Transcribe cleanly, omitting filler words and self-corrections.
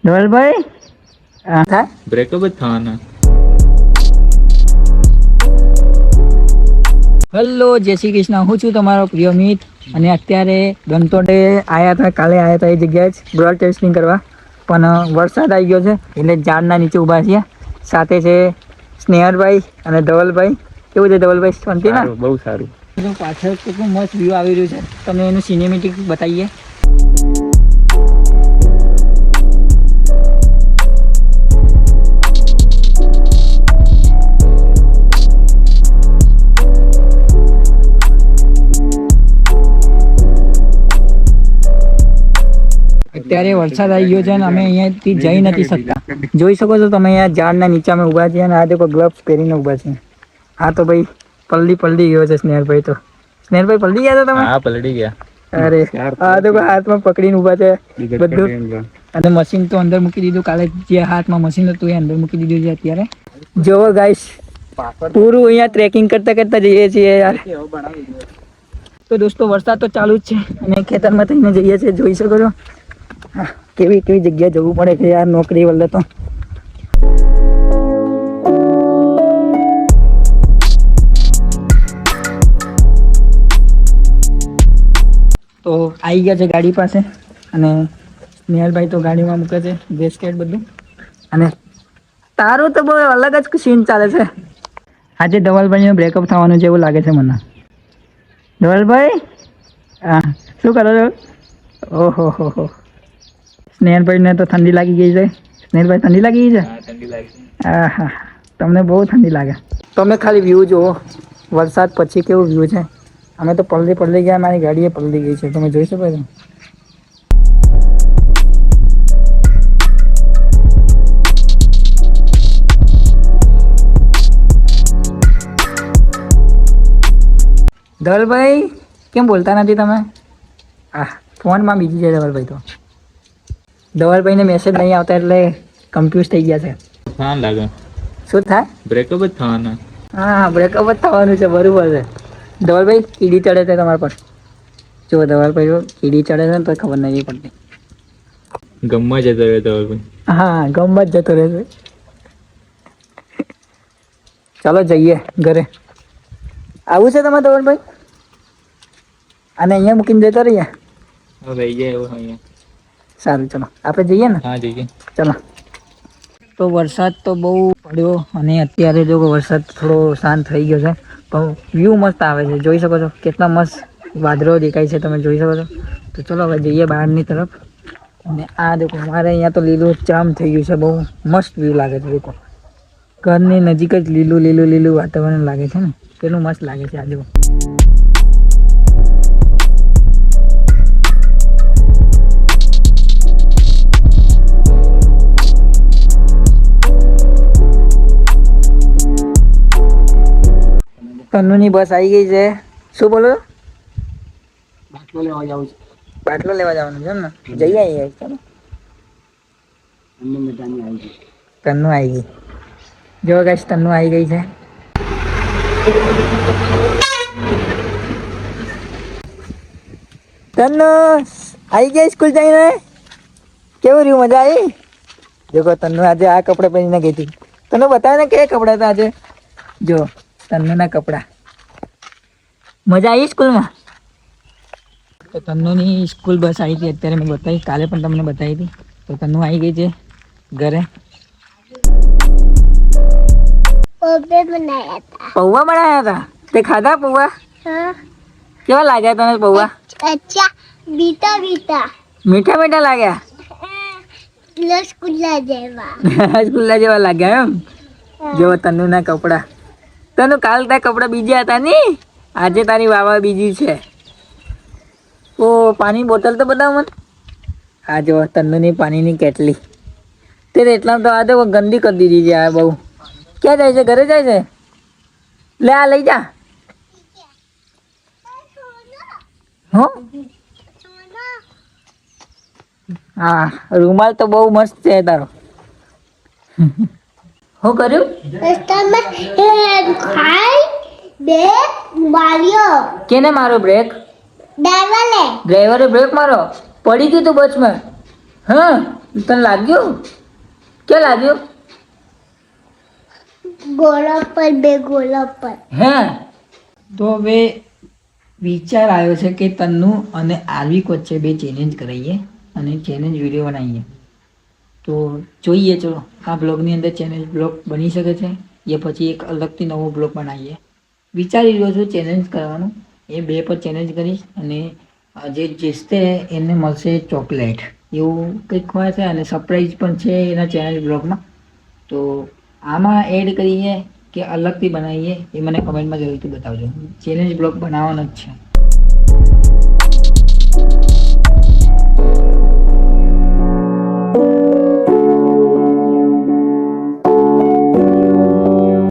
ધવલભાઈ થાય બ્રેકઅપ જ થવાના. હેલો જય શ્રી કૃષ્ણ, હું છું તમારો પ્રિય મિત અને અત્યારે ગંતોટે આવ્યા હતા, કાલે આવ્યા હતા એ જગ્યાએ જ બ્લડ ટેસ્ટિંગ કરવા, પણ વરસાદ આવી ગયો છે એટલે ઝાડના નીચે ઊભા છીએ. સાથે છે સ્નેહરભાઈ અને ધવલભાઈ. કેવું છે ધવલભાઈ, શાંતિ ના? બહુ સારું. પાછળ કેટલું મસ્ત વ્યૂ આવી રહ્યું છે, તમને એનું સિનેમેટિક બતાવીએ. અત્યારે વરસાદ આવી ગયો છે અને અમે અહીંયાથી જઈ નથી શકતા. જોઈ શકો છો તમે, અહીંયા ઝાડના નીચે અમે ઊભા છીએ અને આ દેખો ગ્લવ્સ પહેરીને ઊભા છે. હા તો ભાઈ પલડી ગયો છે સ્નેહરભાઈ. તો સ્નેહરભાઈ પલડી ગયા છો તમે? હા, પલડી ગયા. અરે આ દેખો હાથમાં પકડીને ઊભા છે બધું, અને મશીન તો અંદર મૂકી દીધું. કાલે જે હાથમાં મશીન હતું એ અંદર મૂકી દીધું છે. અત્યારે જોવો ગાઈસ, પૂરું અહીંયા ટ્રેકિંગ કરતા કરતા જઈએ છીએ યાર. તો દોસ્તો વરસાદ તો ચાલુ જ છે અને ખેતરમાં થઈને જઈએ છીએ. જોઈ શકો છો કેવી કેવી જગ્યાએ જવું પડે છે યાર નોકરી વલ્લે. તો આવી ગયા છે ગાડી પાસે અને સ્નેહલભાઈ તો ગાડીમાં મૂકે છે બેસ્કેટ બધું. અને તારું તો બહુ અલગ જ સીન ચાલે છે. આજે ધવલભાઈનું બ્રેકઅપ થવાનું છે એવું લાગે છે મને. ધવલભાઈ હા, શું કરો છો? ઓહો હો, સ્નેહલભાઈને તો ઠંડી લાગી ગઈ છે. સ્નેહલભાઈ ઠંડી લાગી ગઈ છે? હા હા, તમને બહુ ઠંડી લાગે. તમે ખાલી વ્યૂ જુઓ, વરસાદ પછી કેવું વ્યૂ છે. અમે તો પલળી ગયા, મારી ગાડીએ પલળી ગઈ છે, તમે જોઈ શકો છો. ધવલભાઈ કેમ બોલતા નથી તમે? હા, ફોનમાં બીજી છે ધવલભાઈ. તો ધવલભાઈને મેસેજ નહીં આવતા એટલે કન્ફ્યુઝ થઈ ગયા છે. હા લાગે. શું થાય? બ્રેકઅપ જ થવાના. હા, બ્રેકઅપ જ થવાનું છે, બરોબર છે. ધવલભાઈ કીડી ચડે છે તમારા પર. જો ધવલભાઈ કીડી ચડે છે ને તો ખબર નહીં પડતી. ગમમાં જતો રહ્યો ધવલભાઈ. હા, ગમમાં જ જતો રહેશે. ચાલો જઈએ ઘરે. આવું છે તમારે ધવલભાઈ? અને અહીંયા મૂકીને જતા રહીએ. રહી જાય એવું અહીંયા. સારું, ચલો આપણે જઈએ ને. હા જઈએ. ચલો. તો વરસાદ તો બહુ પડ્યો અને અત્યારે જો વરસાદ થોડો શાંત થઈ ગયો છે, પણ વ્યૂ મસ્ત આવે છે. જોઈ શકો છો કેટલા મસ્ત વાદળો દેખાય છે, તમે જોઈ શકો છો. તો ચલો હવે જઈએ બહારની તરફ. અને આ દેખો મારે અહીંયા તો લીલું ચામ થઈ ગયું છે, બહુ મસ્ત વ્યૂ લાગે છે. દેખો ઘરની નજીક જ લીલું લીલું લીલું વાતાવરણ લાગે છે ને, કેટલું મસ્ત લાગે છે. આ દેખો તન્નુની બસ આવી ગઈ છે. શું બોલો? બાટલો લેવા જવાનું છે. બાટલો લેવા જવાનું છે ને, જઈ આવીએ. ચાલો. તન્નુ આવી ગઈ. જો ગાઈસ તન્નુ આવી ગઈ છે. તન્નુ આવી ગઈ સ્કૂલ જઈને? કેવું રહ્યું, મજા આવી? દેખો તન્નુ આજે આ કપડા પહેરીને ગઈ હતી. તને બતાવે ને કે કપડા હતા આજે. જો તન્નુના કપડા. મજા આવી સ્કૂલમાં? તો તન્નુની સ્કૂલ બસ આવી હતી અત્યારે, મેં બતાવી. કાલે પણ તમને બતાવી હતી. તો તન્નુ આવી ગઈ છે ઘરે. પૌવા બનાયા હતા? તે ખાધા પૌવા? કેવા લાગ્યા તને પૌવા? અચ્છા, બીટા બીટા મીઠા મીઠા લાગ્યા? રસગુલ્લા જેવા. રસગુલ્લા જેવા લાગ્યા એમ? જો તન્નુના કપડા. તને કાલ તારા કપડા બીજા હતા ને, આજે તારી વાવા બીજી છે. ઓ પાણી બોટલ તો બતાવ મને. આ જો તન્નુની પાણીની કેટલી. તે એટલા તો આ તો ગંદી કરી દીધી છે આ બહુ. ક્યાં જાય છે? ઘરે જાય છે? લે આ લઈ જા. હો હા, રૂમાલ તો બહુ મસ્ત છે તારો. શું કર્યું? રસ્તામાં ખાઈ બે માર્યો. કેને મારો બ્રેક? ડ્રાઈવરે. ડ્રાઈવરે બ્રેક મારો? પડી ગયું તું બસમાં? હા તને લાગ્યું કે લાગ્યું ગોળા પર બે ગોળા પર હે તો હવે વિચાર આવ્યો છે કે તન્નુ અને આર્વિક વચ્ચે બે ચેલેન્જ કરાવીએ અને ચેલેન્જ વિડીયો બનાવીએ તો જોઈએ ચલો આ બ્લોગની અંદર ચેલેન્જ બ્લોગ બની શકે છે એ પછી એક અલગથી નવો બ્લોગ બનાવીએ વિચારી રહ્યો છું ચેલેન્જ કરવાનું એ બે પર ચેલેન્જ કરીશ અને જે જીતશે એને મળશે ચોકલેટ એવું કંઈક હોય છે અને સરપ્રાઈઝ પણ છે એના ચેલેન્જ બ્લોગમાં તો આમાં એડ કરીએ કે અલગથી બનાવીએ એ મને કમેન્ટમાં જરૂરથી બતાવજો ચેલેન્જ બ્લોગ બનાવવાનો જ છે